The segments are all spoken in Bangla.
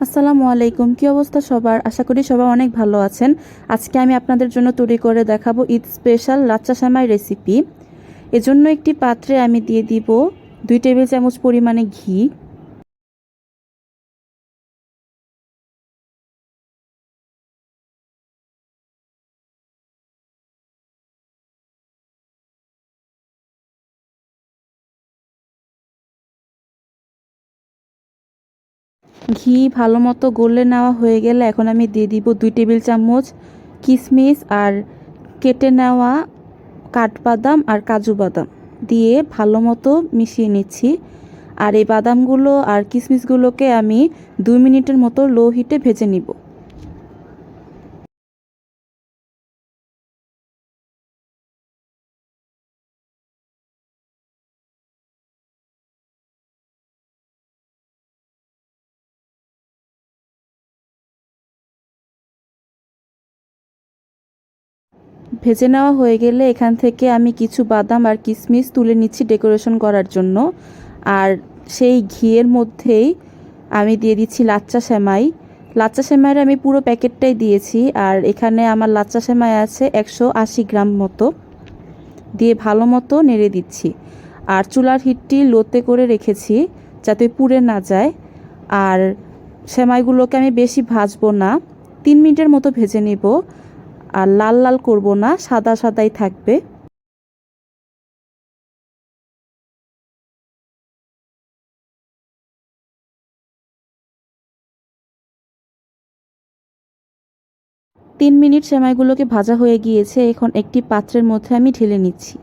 আসসালামু আলাইকুম। কি অবস্থা সবার? আশা করি সবাই অনেক ভালো আছেন। আজকে আমি আপনাদের জন্য তৈরি করে দেখাবো ঈদ স্পেশাল লাচ্চা সেমাই রেসিপি। এজন্য একটি পাত্রে আমি দিয়ে দিব 2 টেবিল চামচ পরিমাণে ঘি। ঘি ভালো মতো গলে নেওয়া হয়ে গেলে এখন আমি দিয়ে দিব 2 টেবিল চামচ কিশমিশ আর কেটে নেওয়া কাঠবাদাম আর কাজু বাদাম দিয়ে ভালো মতো মিশিয়ে নিচ্ছি। আর এই বাদামগুলো আর কিশমিশগুলোকে আমি 2 মিনিটের মতো লো হিটে ভেজে নিব। ভেজে নেওয়া হয়ে গেলে এখান থেকে আমি কিছু বাদাম আর কিশমিশ তুলে নিচ্ছি ডেকোরেশন করার জন্য। আর সেই ঘিয়ের মধ্যেই আমি দিয়ে দিচ্ছি লাচ্চা সেমাই। লাচ্চা সেমাইয়ের আমি পুরো প্যাকেটটাই দিয়েছি। আর এখানে আমার লাচ্চা সেমাই আছে 180 গ্রাম মতো। দিয়ে ভালো মতো নেড়ে দিচ্ছি। আর চুলার হিটটি লোতে করে রেখেছি যাতে পুড়ে না যায়। আর সেমাইগুলোকে আমি বেশি ভাজবো না, 3 মিনিটের মতো ভেজে নিব। আর লাল লাল করব না, সাদা সাদাই থাকবে। 3 মিনিট সেমাইগুলোকে ভাজা হয়ে গিয়েছে, এখন একটি পাত্রের মধ্যে আমি ঢেলে নিচ্ছি।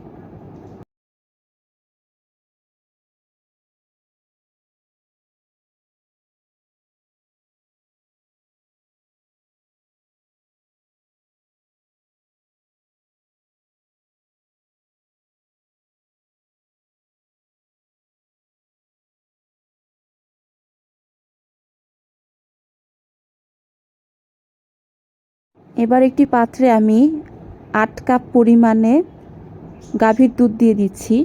এবার একটি পাত্রে আমি 8 কাপ পরিমাণে গাভীর দুধ দিয়ে দিচ্ছি।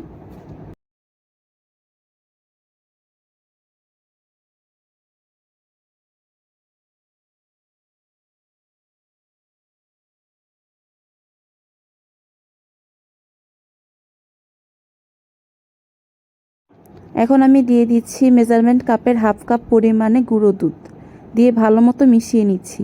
এখন আমি দিয়ে দিচ্ছি মেজারমেন্ট কাপের 1/2 কাপ পরিমাণে গুঁড়ো দুধ দিয়ে ভালো মতো মিশিয়ে নিচ্ছি।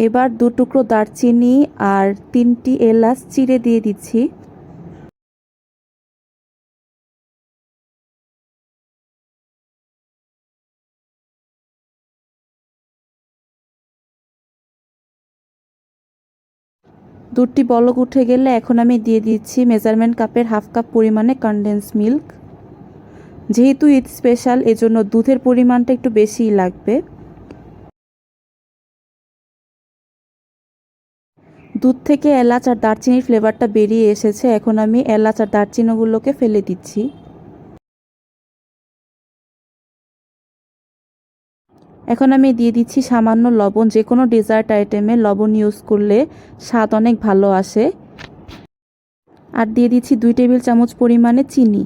এবার 2 টুকরো দারচিনি আর 3টি এলাচ চিড়ে দিয়ে দিচ্ছি। দুধটি বলক উঠে গেলে এখন আমি দিয়ে দিচ্ছি মেজারমেন্ট কাপের 1/2 কাপ পরিমাণে কনডেন্স মিল্ক। যেহেতু ঈদ স্পেশাল এজন্য দুধের পরিমাণটা একটু বেশিই লাগবে। দুধ থেকে এলাচ আর দারচিনির ফ্লেভারটা বেরিয়ে এসেছে, এখন আমি এলাচ আর দারচিনিগুলোকে ফেলে দিচ্ছি। এখন আমি দিয়ে দিচ্ছি সামান্য লবণ। যে কোনো ডেজার্ট আইটেমে লবণ ইউজ করলে স্বাদ অনেক ভালো আসে। আর দিয়ে দিচ্ছি 2 টেবিল চামচ পরিমাণে চিনি।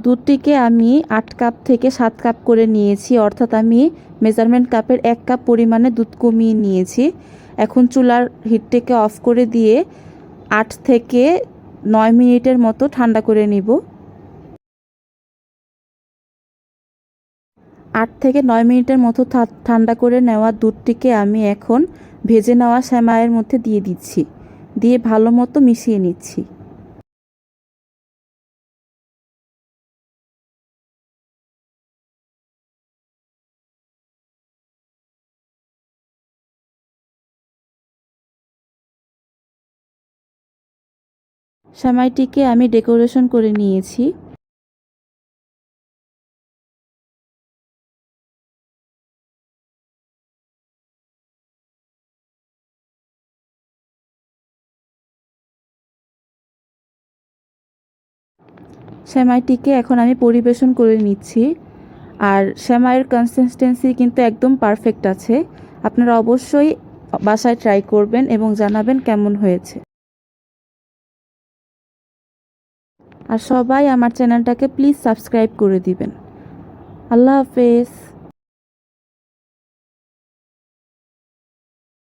দুধটিকে আমি 8 কাপ থেকে 7 কাপ করে নিয়েছি, অর্থাৎ আমি মেজারমেন্ট কাপের 1 কাপ পরিমাণে দুধ কমিয়ে নিয়েছি। এখন চুলার হিটটাকে অফ করে দিয়ে 8 থেকে 9 মিনিটের মতো ঠান্ডা করে নিব। 8 থেকে 9 মিনিটের মতো ঠান্ডা করে নেওয়া দুধটিকে আমি এখন ভেজে নেওয়া সেমাইয়ের মধ্যে দিয়ে দিচ্ছি। দিয়ে ভালো মতো মিশিয়ে নিচ্ছি। সেমাইটিকে আমি ডেকোরেশন করে নিয়েছি। সেমাইটিকে এখন আমি পরিবেশন করে নিচ্ছি। আর সেমাইয়ের কনসিস্টেন্সি কিন্তু একদম পারফেক্ট আছে। আপনারা অবশ্যই বাসায় ট্রাই করবেন এবং জানাবেন কেমন হয়েছে। আর সবাই আমার চ্যানেলটাকে প্লিজ সাবস্ক্রাইব করে দিবেন। আল্লাহ হাফেজ।